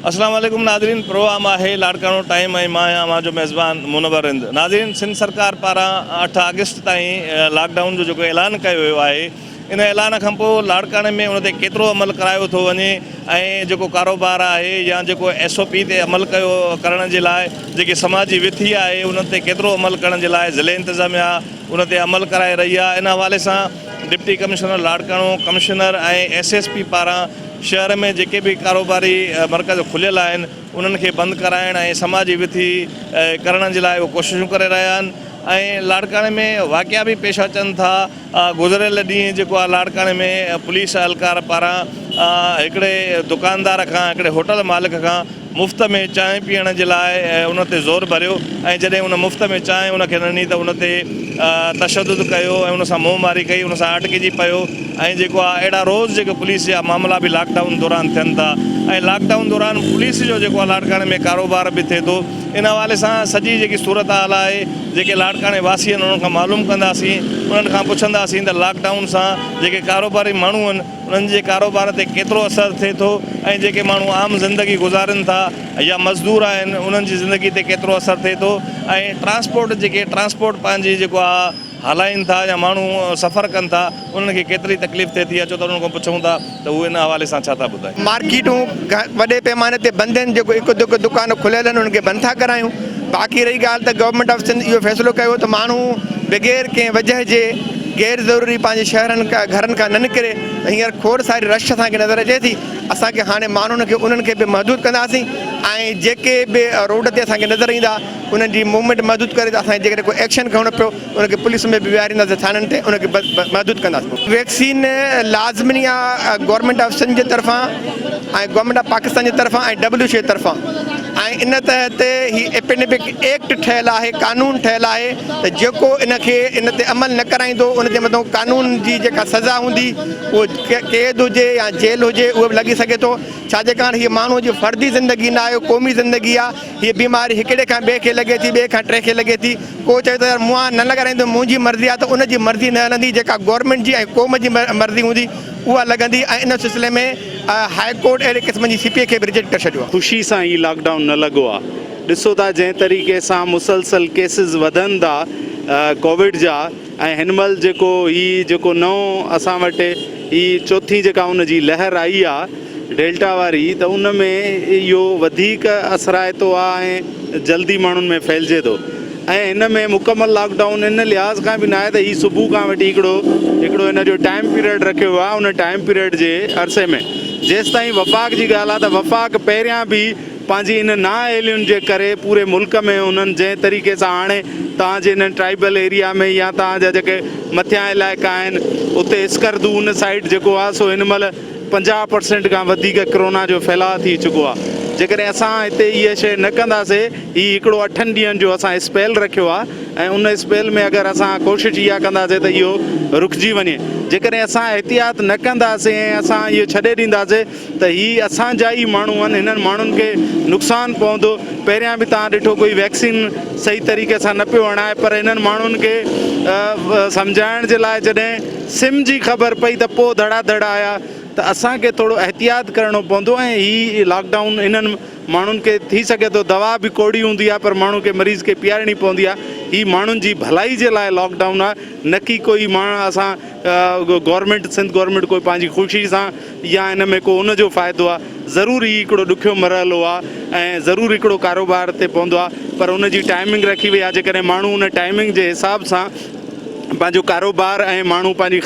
अस्सलाम वालेकुम नाज़रीन, प्रोग्राम है लाड़काणो टाइम ऐं मां आहियां जो मेज़बान मुनव्वर हिंद। नाज़रीन, सिंध सरकार पारां 8 अगस्त ताईं लॉकडाउन जो जेको ऐलान कयो वियो आहे, इन ऐलान खां पोइ लाड़काणे में उन ते केतिरो अमल करायो थो वञे ऐं जेको कारोबार आहे या जेको SOP ते अमल करण जे लाइ जेकी समाजी विथी आहे उन ते केतिरो अमल करण जे लाइ ज़िले इंतिज़ामिया उन ते अमल कराए रही आहे। इन हवाले सां डिप्टी कमिश्नर लाड़काणो, कमिश्नर ऐं SSP पारां शहर में जेके भी कारोबारी मरकज़ खुलियल आहिनि उन्हनि खे बंदि कराइण ऐं समाजी विथी करण जे लाइ उहे कोशिशूं करे रहिया आहिनि। ऐं लाड़काणे में वाक़िया भी पेश अचनि था। गुज़िरियल ॾींहुं जेको आहे लाड़काणे में पुलिस एहलकार पारां हिकिड़े दुकानदार खां, हिकिड़े होटल मालिक खां मुफ़्त में चांहि पीअण जे लाइ उन ते ज़ोर भरियो ऐं जॾहिं उन मुफ़्त में चांहि उनखे ॾिनी त उन ते तशदुद कयो ऐं उन सां मुंहमारी कई, उन सां अटकिजी पियो। ऐं जेको आहे अहिड़ा रोज़ जेके पुलिस जा मामला बि लॉकडाउन दौरान थियनि था ऐं लॉकडाउन दौरान पुलिस जो जेको आहे लाड़काणे में कारोबार बि थिए थो। इन हवाले सां सॼी जेकी सूरत हाल आहे जेके लाड़काणे वासी आहिनि उन्हनि खां मालूम कंदासीं, उन्हनि खां पुछंदासीं त लॉकडाउन सां जेके कारोबारी माण्हू आहिनि उन्हनि जे कारोबार ते केतिरो असरु थिए थो ऐं जेके माण्हू आम ज़िंदगी गुज़ारनि था या मज़दूर आहिनि उन्हनि जी ज़िंदगी ते केतिरो असरु थिए थो। ऐं ट्रांसपोर्ट पंहिंजी जेको आहे हलाइनि था या माण्हू सफ़र कनि था उन्हनि खे केतिरी तकलीफ़ थिए थी। अचो त उन्हनि खां पुछूं था त उहे इन हवाले सां छा था ॿुधाइनि। मार्केटूं वॾे पैमाने ते बंदि आहिनि, जेको हिकु दुक दुकान खुलियल आहिनि उन्हनि खे बंदि था करायूं। बाक़ी रही ॻाल्हि त गवर्नमेंट ऑफ सिंध इहो फ़ैसिलो कयो त माण्हू बग़ैर कंहिं वजह जे गैर ज़रूरी पंहिंजे शहरनि खां घरनि खां न निकिरे। हींअर खोड़ सारी रश असांखे नज़र अचे थी। असांखे हाणे माण्हुनि खे उन्हनि खे बि महदूद कंदासीं ऐं जेके बि रोड ते असांखे नज़र ईंदा उन्हनि जी मूवमेंट महदूद करे त असांखे जेकॾहिं कोई एक्शन खणणो पियो उनखे पुलिस में बि विहारींदासीं, थाननि ते उनखे महदूद कंदासीं। वैक्सीन लाज़मी आहे गवर्नमेंट ऑफ सिंध जे तरफ़ां ऐं गवर्नमेंट ऑफ पाकिस्तान जे तरफ़ां ऐं WHO जे तरफ़ां। ऐं इन तहत ही एपेडेमिक एक्ट ठहियलु आहे, कानून ठहियलु आहे त जेको इनखे इन ते अमल न कराईंदो उन जे मथां कानून जी जेका सज़ा हूंदी उहो क़ैद हुजे या जेल हुजे उहो बि लॻी सघे थो। छाजे कारण हीअ माण्हू जी फ़र्दी ज़िंदगी न आहे, क़ौमी ज़िंदगी आहे। हीअ बीमारी हिकिड़े खां ॿिए खे लॻे थी, ॿिए खां टे खे लॻे थी। को चए थो यार मुंहुं न लॻाराईंदो, मुंहिंजी मर्ज़ी आहे, त उनजी मर्ज़ी न हलंदी। जेका गवर्नमेंट जी ऐं क़ौम जी मर्ज़ी हूंदी उहा लॻंदी। ऐं इन सिलसिले में हाई कोर्ट अहिड़े क़िस्म जी CPA खे बि रिजेक्ट करे छॾियो आहे। ख़ुशी सां ई लॉकडाउन न लॻो आहे। ॾिसो था जंहिं तरीक़े सां मुसलसल केसिस वधनि था कोविड जा ऐं हिन महिल जेको नओं असां वटि ही चौथी जेका उन जी लहर आई आहे डेल्टा वारी, त उन में इहो वधीक असराइतो आहे ऐं जल्दी माण्हुनि में फैलिजे थो। ऐं हिन में मुकमल लॉकडाउन इन लिहाज़ खां बि न आहे त हीअ सुबुह खां वठी हिकिड़ो हिन जो टाइम पीरियड रखियो आहे। उन टाइम पीरियड जे अरसे में जेसि ताईं वफ़ाक़ जी ॻाल्हि आहे त वफ़ाक़ पहिरियां बि पंहिंजी इन नाअहलियुनि जे करे पूरे मुल्क में उन्हनि जंहिं तरीक़े सां हाणे तव्हांजे हिन ट्राइबल एरिया में या तव्हांजा जेके मथियां इलाइक़ा आहिनि उते स्कर्दू उन साइड जेको आहे सो हिन महिल 50% खां वधीक कोरोना जो फैलाव थी चुको आहे। जेकॾहिं असां हिते इहा शइ न कंदासीं, हीउ हिकिड़ो 8 ॾींहंनि जो असां स्पेल रखियो आहे ऐं उन स्पेल में अगरि असां कोशिशि इहा कंदासीं त इहो रुकिजी वञे। जेकॾहिं असां एहतियात न कंदासीं ऐं असां इहो छॾे ॾींदासीं त हीअ असांजा ई माण्हू आहिनि, हिननि माण्हुनि खे नुक़सानु पवंदो। पहिरियां बि तव्हां ॾिठो कोई वैक्सीन सही तरीक़े सां न पियो हणाए, पर हिननि माण्हुनि खे सम्झाइण जे लाइ जॾहिं सिम जी ख़बर पई त पोइ धड़ाधड़ आया। त असांखे थोरो एहतियात करिणो पवंदो ऐं हीअ लॉकडाउन इन्हनि माण्हुनि खे थी सघे थो दवा बि कोड़ी हूंदी आहे पर माण्हू खे मरीज़ खे पीआरणी पवंदी आहे। हीअ माण्हुनि जी भलाई जे लाइ लॉकडाउन आहे, न की कोई माण्हू असां गवर्नमेंट सिंध गवर्नमेंट कोई पंहिंजी ख़ुशी सां या हिन में को उनजो फ़ाइदो आहे। ज़रूरु ही हिकिड़ो ॾुखियो मरहलो आहे ऐं ज़रूरु हिकिड़ो कारोबार ते पवंदो आहे, पर उनजी टाइमिंग रखी वई आहे। जेकॾहिं माण्हू उन टाइमिंग जे हिसाब सां पंहिंजो कारोबार ऐं माण्हू पंहिंजी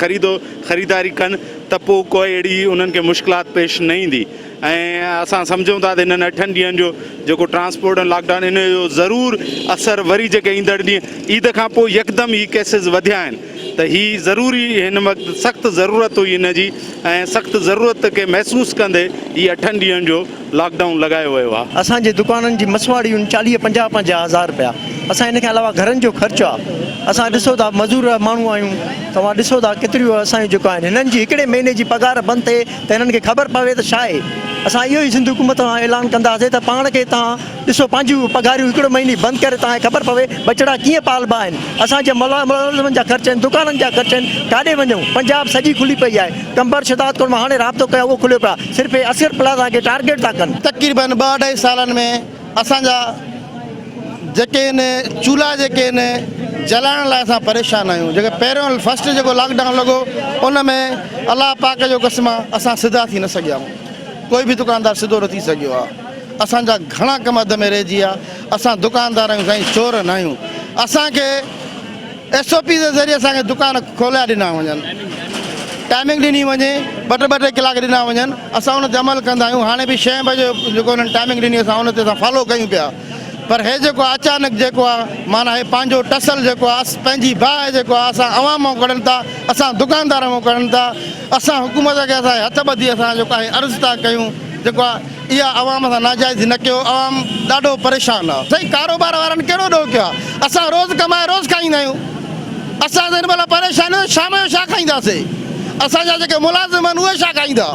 ख़रीदारी कनि त पोइ कोई अहिड़ी उन्हनि खे मुश्किलात पेश न ईंदी। ऐं असां सम्झूं था त हिननि 8 ॾींहंनि जो जेको ट्रांसपोर्ट ऐं लॉकडाउन इन जो ज़रूरु असरु वरी जेके ईंदड़ ॾींहं ईद खां पोइ यकदमि ही केसिस वधिया आहिनि त हीअ ज़रूरी हिन वक़्तु सख़्तु ज़रूरत हुई हिन जी ऐं सख़्तु ज़रूरत खे महसूसु कंदे हीअ 8 ॾींहंनि जो लॉकडाउन लॻायो वियो आहे। असांजे दुकाननि जी मसवाड़ियूं 40-50 हज़ार रुपया। असां हिन खां अलावा घरनि जो ख़र्चु आहे। असां ॾिसो था मज़दूर माण्हू आहियूं, तव्हां ॾिसो था केतिरियूं असांजूं जेको आहिनि हिननि जी हिकिड़े महीने जी पघार बंदि थिए त हिननि खे ख़बर पवे त छा आहे। असां इहो ई सिंध हुकूमत खां ऐलान कंदासीं त पाण खे तव्हां ॾिसो पंहिंजूं पघारियूं हिकिड़ो महीने बंदि करे तव्हांखे ख़बर पवे बचड़ा कीअं पालबा आहिनि। असांजे मुलाज़िमनि जा ख़र्च आहिनि, दुकान दुकाननि जा ख़र्च आहिनि काॾे वञूं पंजाब सॼी खुली पई आहे कंबर शदादपुर मां हाणे राब्तो कयो उहो खुलियो पिया सिर्फ़ु असर प्लाज़ा खे टारगेट था कनि तक़रीबन 2-2.5 सालनि में असांजा जेके आहिनि चूल्हा जेके आहिनि जलाइण लाइ असां परेशान आहियूं जेके पहिरियों फस्ट जेको लॉकडाउन लॻो उन में अलाह पाक जो क़स्म असां सिधा थी न सघिया आहियूं कोई बि दुकानदार सिधो न थी सघियो आहे असांजा घणा कम अध में रहिजी विया असां दुकानदार आहियूं साईं चोर न आहियूं असांखे SOP जे ज़रिए असांखे दुकान खोलिया ॾिना वञनि टाइमिंग ॾिनी वञे 2-2 कलाक ॾिना वञनि असां उन ते अमल कंदा आहियूं हाणे बि 6 बजे जेको उन्हनि टाइमिंग ॾिनी असां उन ते असां फॉलो कयूं पिया पर हे जेको अचानक जेको आहे माना हे पंहिंजो टसल जेको आहे पंहिंजी बाहि जेको आहे असां अवाम मां कढनि था असां दुकानदार मां कढनि था असां हुकूमत खे असां हथ ॿधी असां जेको आहे अर्ज़ु था कयूं जेको आहे इहा आवाम सां नाजाइज़ न कयो आवाम ॾाढो परेशान आहे सही कारोबार वारनि कहिड़ो ॾोह कयो आहे असां रोज़ु कमाए रोज़ु खाईंदा आहियूं असां हिन महिल परेशान आहियूं शाम जो छा खाईंदासीं असांजा जेके मुलाज़िम आहिनि उहे छा खाईंदा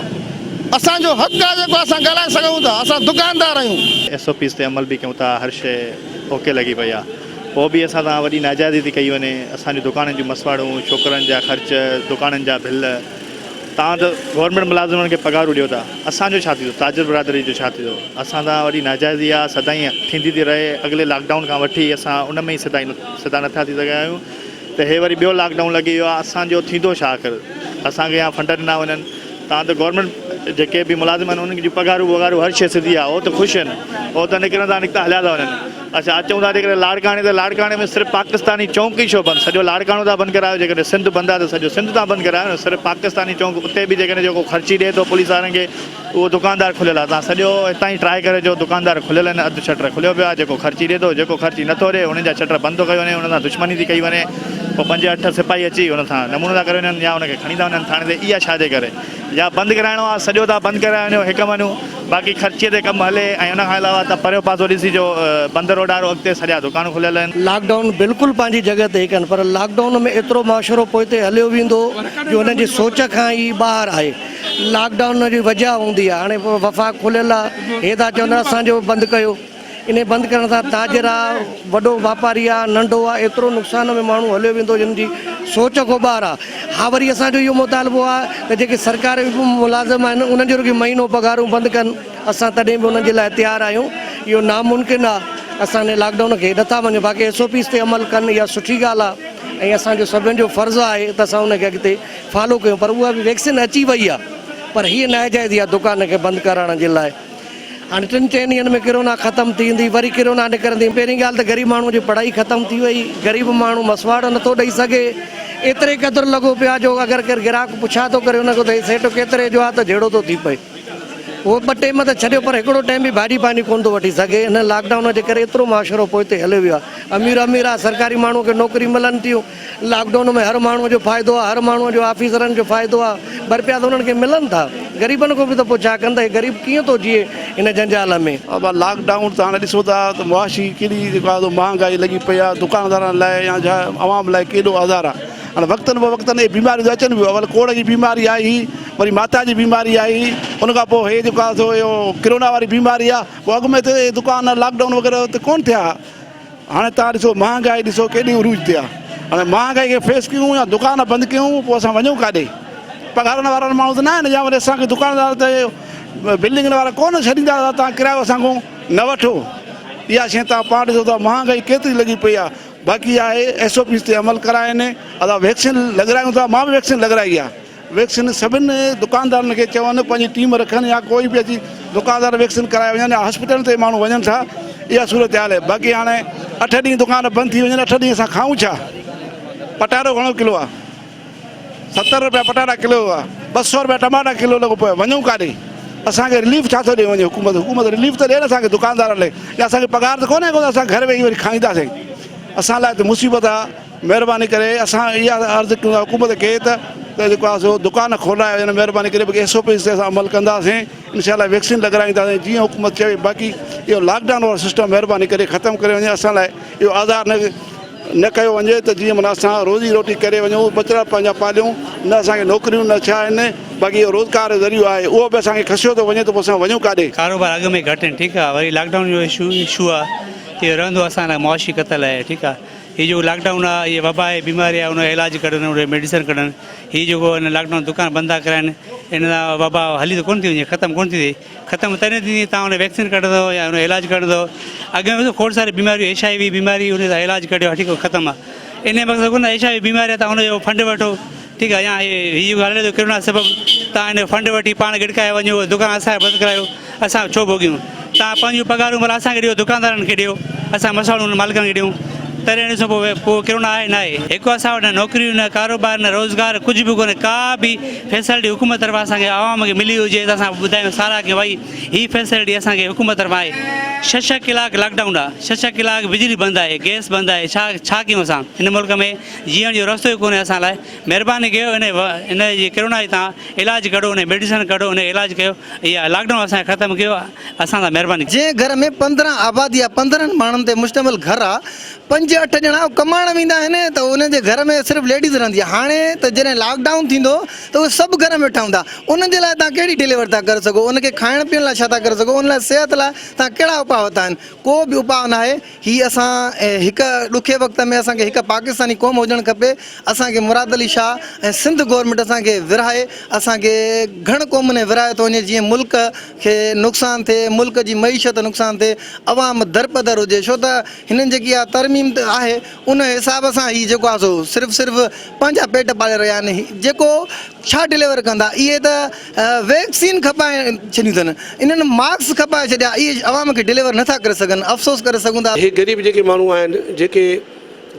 असांजो हक़ आहे जेको असां ॻाल्हाए सघूं था असां दुकानदार आहियूं SOPs ते अमल बि कयूं था हर शइ ओके लॻी पई आहे पोइ बि असां सां वॾी नाजाइज़ी थी कई वञे असांजी दुकाननि जूं मसवाड़ूं छोकिरनि जा ख़र्च दुकाननि जा बिल तव्हां त गवर्नमेंट मुलाज़िमनि खे पघारूं ॾियो था असांजो छा थींदो ताजिर बिरादरी जो छा थींदो असां सां वॾी नाजाइज़ी आहे सदाईं थींदी थी रहे अॻिले लॉकडाउन खां वठी असां उन में ई सदा नथा थी सघिया आहियूं त हे वरी ॿियो लॉकडाउन लॻी वियो आहे असांजो थींदो छा आख़िर असांखे या फंड ॾिना वञनि तव्हां त गवर्नमेंट जेके बि मुलाज़िम आहिनि उन्हनि जूं पघारूं वघारूं हर शइ सिधी आहे उहो त ख़ुशि आहिनि उहो त निकिरंदा निकिता हलिया था वञनि अच्छा अचूं था जेकॾहिं लाड़काणे त लाड़काणे में सिर्फ़ु पाकिस्तानी चौंक ई छो बंदि सॼो लाड़काणो था बंदि करायो जेकॾहिं सिंध बंदि आहे त सॼो सिंध था बंदि करायो न सिर्फ़ु पाकिस्तानी चौंक उते बि जेकॾहिं जेको ख़र्ची ॾिए थो पुलिस वारनि खे उहो दुकानदार खुलियल आहे तव्हां सॼो हितां ई ट्राए करे जो दुकानदार खुलियल आहिनि अधु शटर खुलियो पियो आहे जेको ख़र्ची ॾिए थो जेको ख़र्ची नथो ॾिए उन्हनि जा शटर बंदि थो कयो वञे उन सां दुश्मनी थी कई वञे पोइ 5-8 सिपाही अची हुन सां नमूनो था करे वञनि या हुनखे खणी था वञनि थाणे ते इहा छाजे करे या बंदि कराइणो आहे सॼो था बंदि कराए वञो हिकु वञूं बाक़ी ख़र्चीअ ते कमु हले ऐं उनखां अलावा त परियो पासो ॾिसिजो बंदि रोडारो अॻिते सॼा दुकान खुलियल आहिनि लॉकडाउन बिल्कुलु पंहिंजी जॻह ते कनि पर लॉकडाउन में एतिरो मुआशिरो पोइ हिते हलियो वेंदो जो हुनजी सोच खां ई ॿाहिरि आहे लॉकडाउन जी वजह हूंदी आहे हाणे वफ़ा खुलियल आहे हे था चवनि असांजो बंदि कयो इन बंदि करण सां ताजिर आहे वॾो वापारी आहे नंढो आहे एतिरो नुक़सान में माण्हू हलियो वेंदो जिन जी सोच खां ॿाहिरि आहे हा वरी असांजो इहो मुतालबो आहे त जेके सरकारी मुलाज़िम आहिनि उन्हनि जो रुॻो महीनो पघारूं बंदि कनि असां तॾहिं बि उन्हनि जे लाइ तयारु आहियूं इहो नामुमकिन आहे असांजे लॉकडाउन खे नथा वञूं बाक़ी SOPs ते अमल कनि इहा सुठी ॻाल्हि आहे ऐं असांजो सभिनि जो फ़र्ज़ु आहे त असां उनखे अॻिते फॉलो कयूं पर उहा बि वैक्सीन अची वई आहे पर हीअ नाजाइज़ आहे दुकान खे बंदि करण जे लाइ हाणे 3-4 ॾींहंनि में किरोना ख़तमु थींदी वरी किरोना निकिरंदी पहिरीं ॻाल्हि त ग़रीब माण्हू जी पढ़ाई ख़तमु थी वई ग़रीब माण्हू मसवाड़ नथो ॾेई सघे एतिरे क़दुरु लॻो पियो आहे जो अगरि केरु ग्राहक पुछा थो करे हुनखे त सेठ केतिरे जो आहे त जहिड़ो थो थी पए उहो 2 टाइम त छॾियो पर हिकिड़ो टाइम बि भाॼी पाणी कोन थो वठी सघे हिन लॉकडाउन जे करे एतिरो मुआशिरो पोइ हिते हलियो वियो आहे अमीर आहे सरकारी माण्हू खे नौकिरी मिलनि थियूं लॉकडाउन में हर माण्हूअ जो फ़ाइदो आहे हर माण्हूअ जो ऑफिसरनि जो फ़ाइदो आहे बरपिया त उन्हनि खे मिलनि था ग़रीबनि खां बि त पोइ छा कंदा ग़रीब कीअं थो जीए हिन जंजाल में अब लॉकडाउन त हाणे ॾिसो था त मुआशी केॾी जेको आहे महांगाई लॻी पई आहे दुकानदारनि लाइ या छा आवाम लाइ केॾो आज़ार आहे हाणे वक़्तनि ब वक़्तनि बीमारियूं त अचनि पियूं अवल कोड़ जी बीमारी आई वरी माता जी बीमारी आई उनखां पोइ हे जेको आहे इहो किरोना वारी बीमारी आहे पोइ अॻु में त दुकान लॉकडाउन वग़ैरह त कोन्ह थिया हाणे तव्हां ॾिसो महांगाई ॾिसो केॾी उरूज ते आहे हाणे महांगाई खे फेस कयूं या दुकान बंदि कयूं पोइ असां वञूं काॾे पघारनि वारा माण्हू त न आहिनि या वरी असांखे दुकानदार त बिल्डिंग वारा कोन छॾींदा तव्हां किरायो असांखां न वठो इहा शइ तव्हां पाण ॾिसो था महांगाई केतिरी लॻी पई आहे बाक़ी आहे SOPs ते अमल कराइनि असां वैक्सीन लॻारायूं था मां बि वैक्सीन लॻाराई आहे वैक्सीन सभिनी दुकानदारनि खे चवनि पंहिंजी टीम रखनि या कोई बि अची दुकानदार वैक्सीन कराए वञनि या हॉस्पिटल ते माण्हू वञनि था इहा सूरत हाल आहे बाक़ी हाणे 8 ॾींहं दुकान बंदि थी वञनि 8 ॾींहं असां खाऊं छा पटाटो घणो किलो आहे 70 रुपया पटाटा किलो आहे 200 रुपया टमाटा किलो लॻो पियो आहे वञूं काॾे असांखे रिलीफ छा थो ॾे वञे हुकूमत रिलीफ त ॾिए न असांखे दुकानदार लाइ या असांखे पघार त कोन्हे कोन असां घर वेही वरी खाईंदासीं असां लाइ त मुसीबत आहे महिरबानी करे असां इहा अर्ज़ु कयूं था हुकूमत खे त जेको आहे सो दुकान खोलाए वञनि महिरबानी करे बाक़ी SOPs ते असां अमल कंदासीं इनशाला वैक्सीन लॻाराईंदासीं जीअं हुकूमत चवे बाक़ी इहो लॉकडाउन वारो सिस्टम महिरबानी करे ख़तमु करे वञे असां लाइ इहो आज़ार न कयो वञे त जीअं माना असां रोज़ी रोटी करे वञूं बचड़ा पंहिंजा पालियूं न असांखे नौकिरियूं न छा आहिनि बाक़ी इहो रोज़गार जो ज़रियो आहे उहो बि असांखे खसियो थो वञे त पोइ असां वञूं काॾे कारोबार अॻु में घटि आहिनि ठीकु आहे वरी लॉकडाउन जो इशू आहे इहो रहंदो असां लाइ मुआशी क़तल आहे ठीकु आहे ये जो लॉकडाउन आहे, ये वबा आहे, बीमारी आहे, उनजो इलाज कढनि, उन मेडिसिन कढनि। हीअ जेको हिन लॉकडाउन दुकान बंदि था कराइनि, इन सां वबा हली त कोन थी वञे, ख़तमु कोन थी थिए। ख़तमु तॾहिं थींदी तव्हां उन वैक्सीन कढंदव या उन इलाज कढंदव। अॻे में खोड़ सारी बीमारियूं, HIV बीमारी, उन सां इलाज कढियो, ठीकु आहे, ख़तमु आहे। इन मक़सदु कोन HIV बीमारी आहे, तव्हां उनजो फंड वठो, ठीकु आहे, या हीअ ॻाल्हि जो किरोना सबबु तव्हां हिन फंड वठी पाण गिड़काए वञो, दुकान असांखे बंदि करायो, असां छो भोॻियूं? तव्हां पंहिंजूं पघारूं भला असांखे ॾियो, दुकानदारनि खे ॾियो, असां मसाणूं मालिकनि खे ॾियूं, तॾहिं ॾिसो पोइ किरोना आहे न आहे। हिकु असां वटि न नौकिरियूं, न कारोबार, न रोज़गार, कुझु बि कोन्हे। का बि फैसिलिटी हुकूमत तरफ़ां असांखे आवाम खे मिली हुजे त असां ॿुधायूं सारा की भई हीअ फैसिलिटी असांखे हुकूमत तरफ़ां आहे। 6 कलाक लॉकडाउन आहे, 6 कलाक बिजली बंदि आहे, गैस बंदि आहे, छा कयूं असां? हिन मुल्क में जीअण जो रस्तो ई कोन्हे असां लाइ। महिरबानी कयो, इन जी किरोना जी तव्हां इलाज कढो, उन मेडिसिन कढो, उन इलाज कयो, इहा लॉकडाउन असांखे ख़तमु कयो, असां सां महिरबानी। जंहिं घर में 15 आबादी आहे, 15 माण्हुनि ते मुश्तमिल घर आहे, 5-8 ॼणा कमाइण वेंदा आहिनि, त उन्हनि जे घर में सिर्फ़ु लेडीज़ रहंदी आहे। हाणे त जॾहिं लॉकडाउन थींदो त उहे सभु घर में वेठा हूंदा, उन्हनि जे लाइ तव्हां कहिड़ी डिलीवर था करे सघो? उनखे खाइण पीअण लाइ छा था करे सघो? उन लाइ सिहत लाइ तव्हां कहिड़ा उपाउ वरिता आहिनि? को बि उपाउ न आहे। हीअ असां हिकु ॾुखे वक़्त में असांखे हिकु पाकिस्तानी क़ौम हुजणु खपे। असांखे मुराद अली शाह ऐं सिंध गवर्नमेंट असांखे विरहाए, असांखे घण क़ौम ने विरहाए थो वञे, जीअं मुल्क खे नुक़सानु थिए, मुल्क जी मईशत नुक़सानु थिए, अवाम दरपदर हुजे। छो त हिननि जेकी आहे तरमीम आहे, उन हिसाब सां हीअ जेको आहे सो सिर्फ़ु पंहिंजा पेट पाले रहिया आहिनि। जेको छा डिलीवर कंदा? इहे त वैक्सीन खपाए छॾियूं अथनि, इन्हनि मास्क खपाए छॾिया, इहे अवाम खे डिलीवर नथा करे सघनि। अफ़सोस करे सघूं था। इहे ग़रीब जेके माण्हू आहिनि, जेके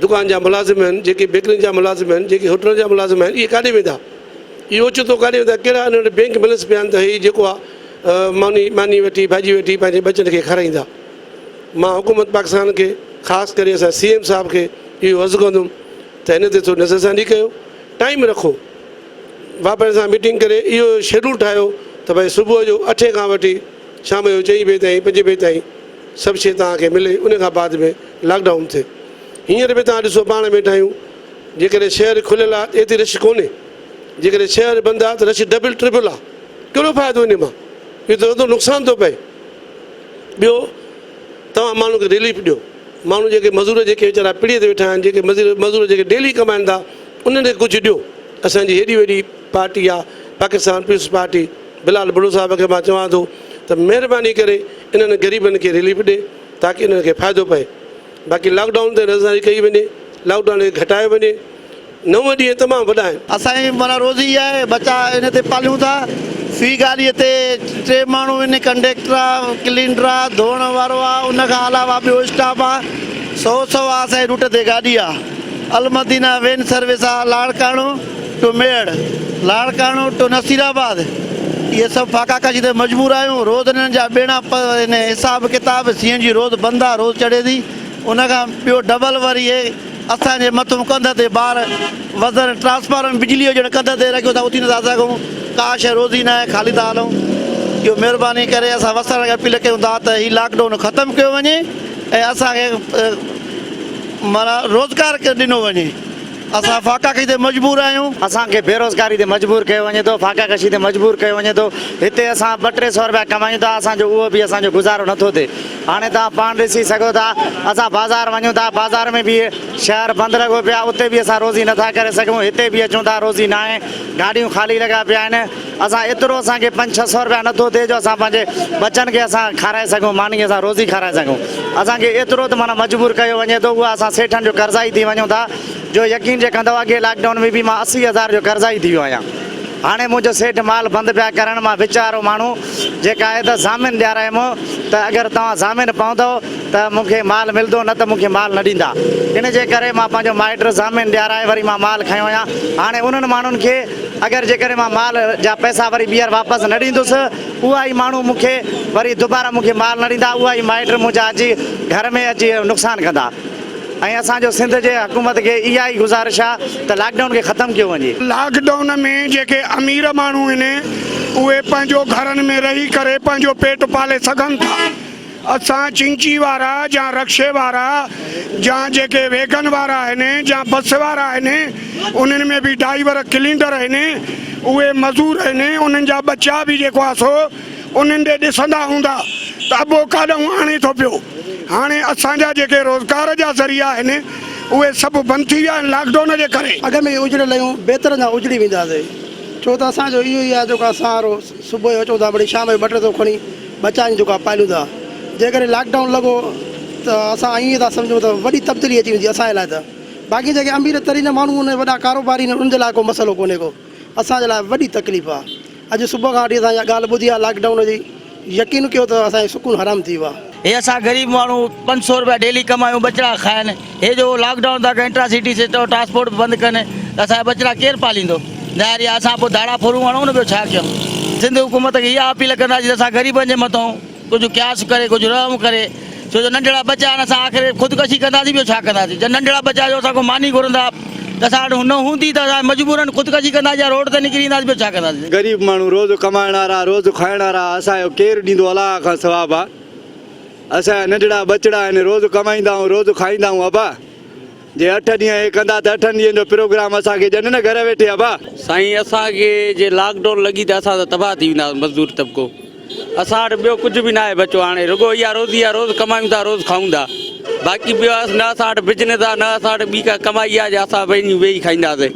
दुकान जा मुलाज़िम आहिनि, जेके बेकरियुनि जा मुलाज़िम आहिनि, जेके होटलनि जा मुलाज़िम आहिनि, इहे काॾे वेंदा? इहो ओचितो काॾे वेंदा? कहिड़ा हिन वटि बैंक बैलेंस पिया आहिनि त हीअ जेको आहे मानी वठी, भाॼी वठी पंहिंजे बचनि खे खाराईंदा? मां हुकूमत पाकिस्तान खे, ख़ासि करे असां CM साहिब खे इहो अर्ज़ु कंदुमि त हिन ते थोरो नज़रसानी कयो, टाइम रखो, वापसि सां मीटिंग करे इहो शेड्यूल ठाहियो त भई सुबुह जो 8 खां वठी शाम जो 4 बजे ताईं, 5 बजे ताईं सभु शइ तव्हांखे मिले, उन खां बाद में लॉकडाउन थिए। हींअर बि तव्हां ॾिसो पाण वेठा आहियूं, जेकॾहिं शहर खुलियल आहे एतिरी रश कोन्हे, जेकॾहिं शहर बंदि आहे त रश डबल ट्रिपल आहे। कहिड़ो फ़ाइदो इन मां? इहो त वॾो नुक़सानु थो पए। ॿियो, तव्हां माण्हू खे रिलीफ ॾियो। माण्हू जेके मज़दूर जेके वीचारा पीढ़ीअ ते वेठा आहिनि, जेके मज़दूर जेके डेली कमाइनि था, उन्हनि खे कुझु ॾियो। असांजी हेॾी वॾी पार्टी आहे पाकिस्तान पीपुल्स पार्टी, बिलाल भुट्टो साहिब खे मां चवां थो त महिरबानी करे इन्हनि ग़रीबनि खे रिलीफ ॾे ताकी इन्हनि खे फ़ाइदो पए। बाक़ी लॉकडाउन ते नज़रसानी कई वञे, लॉकडाउन खे घटायो वञे। 9 ॾींहं तमामु वॾा आहिनि। असांजी माना रोज़ी आहे, बचा इन ते पालियूं था। फी गाॾीअ ते 3 माण्हू आहिनि, कंडक्टर आहे, क्लीनर आहे, धोअण वारो आहे, उनखां अलावा ॿियो स्टाफ आहे। 100 आहे असांजे रूट ते गाॾी आहे। अलमदीना वेन सर्विस आहे, लाड़काणो टू मेड़, लाड़काणो टू नसीराबाद। इहे सभु फाका कशी ते मजबूर आहियूं। रोज़ हिननि जा ॿेड़ा हिन हिसाब किताब CNG रोज़ बंदि आहे, रोज़ चढ़े थी। उनखां ॿियो डबल वरी इहे असांजे मथां कंध ते ॿार वज़न ट्रांसफार्मर बिजली जो कंध ते रखियो था, उथी नथा सघूं। का शइ रोज़ी न आहे, ख़ाली था हलूं। इहो महिरबानी करे असां वसण खे अपील कयूं था त हीउ लॉकडाउन ख़तमु कयो वञे ऐं असांखे माना रोज़गार ॾिनो वञे। असां फाका कशी ते मजबूर आहियूं। असांखे बेरोज़गारी ते मजबूर कयो वञे थो, फाका कशी ते मजबूर कयो वञे थो। हिते असां 200-300 रुपया कमायूं था, असांजो उहो बि असांजो गुज़ारो नथो थिए। हाणे तव्हां पाण ॾिसी सघो था, असां बाज़ार वञूं था, बाज़ार में बि शहर बंदि लॻो पिया, उते बि असां रोज़ी नथा करे सघूं। हिते बि अचूं था, रोज़ी न आहे, गाॾियूं ख़ाली लॻा पिया आहिनि। असां एतिरो असांखे 500-600 रुपया नथो थिए जो असां पंहिंजे बचनि खे असां खाराए सघूं, मानी असां रोज़ी खाराए सघूं। असांखे एतिरो त माना मजबूर कयो वञे थो। उहा असां सेठनि जो कर्ज़ाई थी वञूं था, जो यकीन जे कंदो अॻे लॉकडाउन में बि मां 80,000 जो कर्ज़ाई थी वियो आहियां। हाणे मुंहिंजो सेठ माल बंदि पिया करणु, मां वीचारो माण्हू जेका आहे त ज़ामिन ॾियारायमि त अगरि तव्हां ज़ामिन पवंदव त मूंखे माल मिलंदो, न त मूंखे माल न ॾींदा। इन जे करे मां पंहिंजो माइट ज़ामिन ॾियाराए वरी मां माल खयो आहियां। हाणे उन्हनि माण्हुनि खे अगरि जेकॾहिं मां माल जा पैसा वरी ॿीहर वापसि न ॾींदुसि, उहा ई माण्हू मूंखे वरी दुबारा मूंखे माल न ॾींदा। उहा ई माइट मुंहिंजा अची घर में अची नुक़सानु कंदा। ऐं असांजो सिंध जे हुकूमत खे इहा ई गुज़ारिश आहे त लॉकडाउन खे ख़तमु कयो वञे। लॉकडाउन में जेके अमीर माण्हू आहिनि उहे पंहिंजो घरनि में रही करे पंहिंजो पेट पाले सघनि था। असां चिंची वारा या रक्शे वारा या जेके वैगन वारा आहिनि या बस वारा आहिनि, उन्हनि में बि ड्राइवर क्लीनर आहिनि, उहे मज़दूर आहिनि। उन्हनि जा बच्चा बि जेको आहे सो उन्हनि ॾे ॾिसंदा हूंदा त अबो काॾूं आणे थो पियो। हाणे असांजा जेके रोज़गार जा ज़रिया आहिनि उहे सभु बंदि थी विया आहिनि लॉकडाउन जे करे। अॻ में उजड़ियल आहियूं बहितर अञा उजड़ी वेंदासीं, छो त असांजो इहो ई आहे जेको असां सुबुह जो अचूं था वरी शाम जो 2 टे खणी बचा आहियूं जेका पालियूं था। जेकॾहिं लॉकडाउन लॻो त असां ईअं था सम्झूं त वॾी तब्दीली अची वेंदी असांजे लाइ। त बाक़ी जेके अमीर तरीन माण्हू आहिनि वॾा कारोबारी आहिनि उन्हनि जे लाइ को मसइलो कोन्हे को, असांजे लाइ वॾी तकलीफ़ आहे। अॼु सुबुह खां वठी असां इहा ॻाल्हि ॿुधी आहे लॉकडाउन जी, यकीन कयो त असांजो सुकून हराम थी वियो आहे। हे असां ग़रीब माण्हू 500 रुपया डेली कमायूं, बचड़ा खाइनि, हे जो लॉकडाउन था कनि इंट्रासिटी सिस्टम ट्रांसपोर्ट बंदि कनि त असांजा बचड़ा केरु पालींदो? ज़ाहिर आहे असां पोइ धाड़ा फोरूं हणूं न, ॿियो छा कयूं? सिंध हुकूमत खे इहा अपील कंदासीं त असां ग़रीबनि जे मथां कुझु क्यास करे, कुझु रहम करे, छो जो नंढड़ा बच्चा आहिनि, असां आख़िर ख़ुदकशी कंदासीं, ॿियो छा कंदासीं? जब नंढड़ा बच्चा जो असां को मानी घुरंदा त असां वटि न हूंदी त असां मजबूरन ख़ुदकशी कंदासीं, रोड ते निकिरी ईंदासीं, ॿियो छा कंदासीं? ग़रीब माण्हू रोज़ कमाइण वारा, रोज़ खाइण वारा, असांजो केरु ॾींदो? अलाह खां सवाबु आहे। असांजा नंढड़ा बचड़ा आहिनि, रोज़ कमाईंदा आहियूं, रोज़ खाईंदा आहियूं। अबा जे 8 ॾींहं हे कंदा त 8 ॾींहंनि जो प्रोग्राम असांखे ॾियनि न घर वेठे। अबा साईं असांखे जे लॉकडाउन लॻी त असां त तबाह थी वेंदा मज़दूर तबिको। असां वटि ॿियो कुझु बि न आहे बचो, हाणे रुगो इहा रोज़ी आहे, रोज़ कमायूं था, रोज़ खाऊं था। बाक़ी ॿियो न असां वटि बिजनेस आहे, न असां वटि ॿी का कमाई आहे जे असां वेही खाईंदासीं,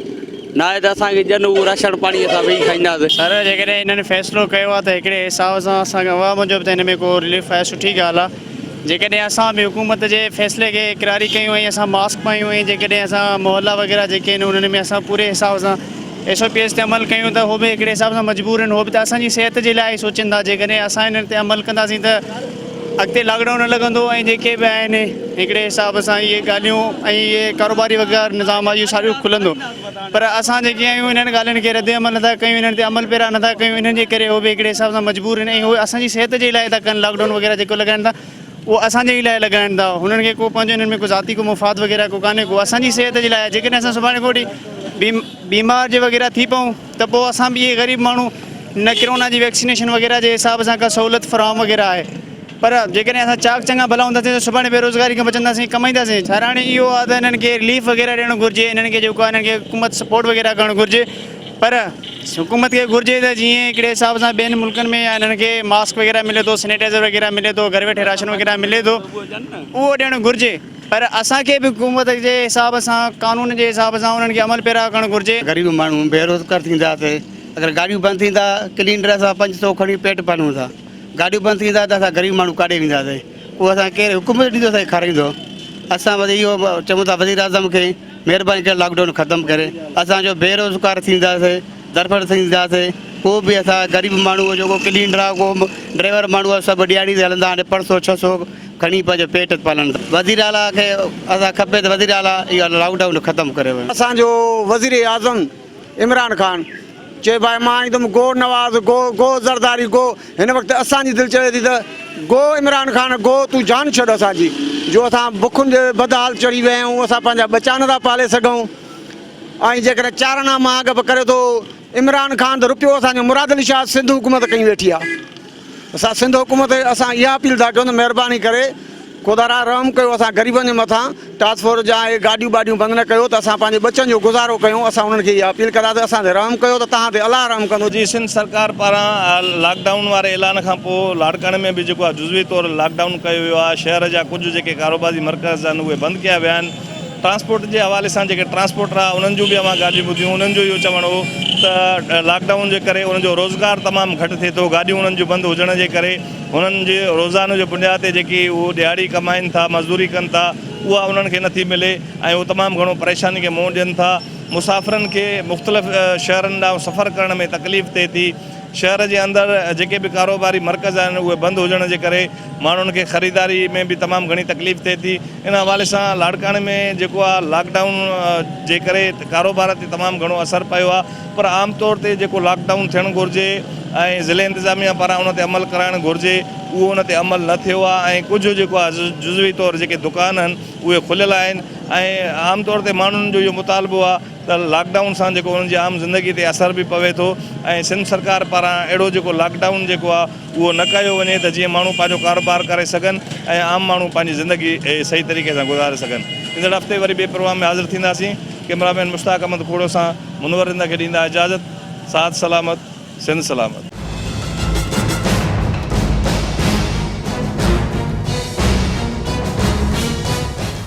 न आहे त असांखे ॼन उहो राशन पाणी असां वेही खाईंदासीं। सर जेकॾहिं हिननि फ़ैसिलो कयो आहे त हिकिड़े हिसाब सां असांखे अवाम जो बि त हिन में को रिलीफ आहे, सुठी ॻाल्हि आहे। जेकॾहिं असां बि हुकूमत जे फ़ैसिले खे इक़रारी कयूं ऐं असां मास्क पायूं ऐं जेकॾहिं असां मोहल्ला वग़ैरह जेके आहिनि उन्हनि में असां पूरे हिसाब सां SOPs ते अमल कयूं त उहो बि हिकिड़े हिसाब सां मजबूर आहिनि, उहो बि त असांजी सिहत जे लाइ सोचींदा। जेकॾहिं असां हिन ते अमल कंदासीं त अॻिते लॉकडाउन न लॻंदो ऐं जेके बि आहिनि हिकिड़े हिसाब सां इहे ॻाल्हियूं ऐं इहे कारोबारी वग़ैरह निज़ाम आहे इहो सारियूं खुलंदो। पर असां जेके आहियूं हिननि ॻाल्हियुनि खे रद्द अमल नथा कयूं, हिननि ते अमल पहिरां नथा कयूं, हिननि जे करे उहे बि हिकिड़े हिसाब सां मजबूर आहिनि ऐं उहे असांजी सिहत जे लाइ था कनि। लॉकडाउन वग़ैरह जेको लॻाइनि था उहो असांजे ई लाइ लॻाइनि था, हुननि खे को पंहिंजो हिननि में को ज़ाती को मुफ़ाद वग़ैरह को कान्हे को, असांजी सिहत जे लाइ। जेकॾहिं असां सुभाणे को ॾींहुं बीमार जे वग़ैरह थी पऊं त पोइ असां बि इहे ग़रीब माण्हू न कोरोना जी वैक्सीनेशन वग़ैरह जे हिसाब सां का सहूलियत फ़राहम वग़ैरह आहे। पर जेकॾहिं असां चाक चङा भला हूंदासीं त सुभाणे बेरोज़गारी खां बचंदासीं, कमाईंदासीं। छा हाणे इहो आहे त हिननि खे रिलीफ वग़ैरह ॾियणु घुरिजे, हिननि खे जेको आहे हिननि खे हुकूमत सपोर्ट वग़ैरह करणु घुरिजे। पर हुकूमत खे घुरिजे त जीअं हिकिड़े हिसाब सां ॿियनि मुल्कनि में हिननि खे मास्क वग़ैरह मिले थो, सैनिटाइज़र वग़ैरह मिले थो, घर वेठे राशन वग़ैरह मिले थो, उहो ॾियणु घुरिजे। पर असांखे बि हुकूमत जे हिसाब सां, कानून जे हिसाब सां उन्हनि खे अमल पहिरां करणु घुरिजे। ग़रीब माण्हू बेरोज़गार थींदासीं, अगरि गाॾियूं बंदि थींदा क्लीनर असां 500 खणी पेट पालूं था, गाॾियूं बंदि थींदा त असां ग़रीब माण्हू काॾे वेंदासीं? उहो असां केरु हुकूमत ॾींदो असांखे खाराईंदो? असां वरी इहो चऊं था वज़ीर आज़म खे महिरबानी करे लॉकडाउन ख़तमु करे, असांजो बेरोज़गार थींदासीं, दरफड़ थींदासीं। को बि असां ग़रीब माण्हू जेको क्लीनर आहे, को ड्राइवर माण्हू आहे, सभु ॾियारी ते हलंदा, हाणे 500-600 खणी पंहिंजो पेट पालनि था। वज़ीर आला खे असां खपे त वज़ीर आला इहो लॉकडाउन ख़तमु करे वियो। असांजो वज़ीर आज़म इमरान ख़ान चए भाई मां ईंदुमि गो नवाज़, गो ज़रदारी, गो। हिन वक़्तु असांजी दिलि चवे थी त गो इमरान ख़ान, गो तूं जान छॾ असांजी, जो असां बुखुनि जे बदहाल चढ़ी विया आहियूं, असां पंहिंजा बचा नथा पाले सघूं। ऐं जेकॾहिं चाराना मां अॻु करे थो इमरान ख़ान त रुपियो असांजो मुराद अली शाह सिंध हुकूमत कई वेठी आहे। असां सिंध हुकूमत असां इहा अपील था कयूं त महिरबानी करे खुदारा रहम कयो, असां ग़रीबनि जे मथां ट्रांसपोर्ट जा गाॾियूं वाॾियूं बंदि न कयो त असां पंहिंजे बचनि जो गुज़ारो कयूं। असां उन्हनि खे इहा अपील कंदासीं असां ते रहम कयो त तव्हां ते अलाह रहम कंदो। जी सिंध सरकार पारां लॉकडाउन वारे ऐलान खां पोइ लाड़काणे में बि जेको आहे जुज़वी तौरु लॉकडाउन कयो वियो आहे। शहर जा कुझु जेके कारोबारी मर्कज़ आहिनि उहे बंदि कया विया आहिनि। ट्रांसपोर्ट जे हवाले सां जेके ट्रांसपोर्टर आहे उन्हनि जूं बि अवां ॻाल्हियूं ॿुधियूं, उन्हनि जो इहो चवणु हो त लॉकडाउन जे करे उन्हनि जो रोज़गार तमामु घटि थिए थो। गाॾियूं उन्हनि जूं बंदि हुजण जे करे हुननि जे रोज़ाने जो बुनियाद ते जेकी उहो दिहाड़ी कमाइनि था, मज़दूरी कनि था, उहा उन्हनि खे नथी मिले ऐं उहे तमामु घणो परेशानी खे मुंहुं ॾियनि था। मुसाफ़िरनि खे मुख़्तलिफ़ शहरनि ॾांहुं सफ़र करण में तकलीफ़ थिए थी। शहर जे अंदरि जेके बि कारोबारी मर्कज़ आहिनि उहे बंदि हुजण जे करे माण्हुनि खे ख़रीदारी में बि तमामु घणी तकलीफ़ थिए थी। इन हवाले सां लाड़काणे में जेको आहे लॉकडाउन जे करे कारोबार ते तमामु घणो असरु पियो आहे। पर आम तौर ते जेको लॉकडाउन थियणु घुरिजे ऐं ज़िले इंतिज़ामिया पारां उन ते अमल कराइणु घुरिजे उहो उन ते अमल न थियो आहे। ऐं कुझु जेको आहे जुज़वी तौरु जेके दुकान आहिनि उहे खुलियल आहिनि ऐं आम तौर ते माण्हुनि जो इहो मुतालबो आहे त लॉकडाउन सां जेको उन्हनि जी आम ज़िंदगी ते असर बि पवे थो ऐं सिंध सरकार पारां अहिड़ो जेको लॉकडाउन जेको आहे उहो न कयो वञे त जीअं माण्हू पंहिंजो कारोबार करे सघनि ऐं आम माण्हू पंहिंजी ज़िंदगी सही तरीक़े सां गुज़ारे सघनि। ईंदड़ हफ़्ते वरी ॿिए प्रोग्राम में हाज़िर थींदासीं। कैमरामैन मुश्ताक अहमद खोड़ो सां मुनवर रिंद खे ॾींदा इजाज़त। साथ सलामत, सिंध सलामत।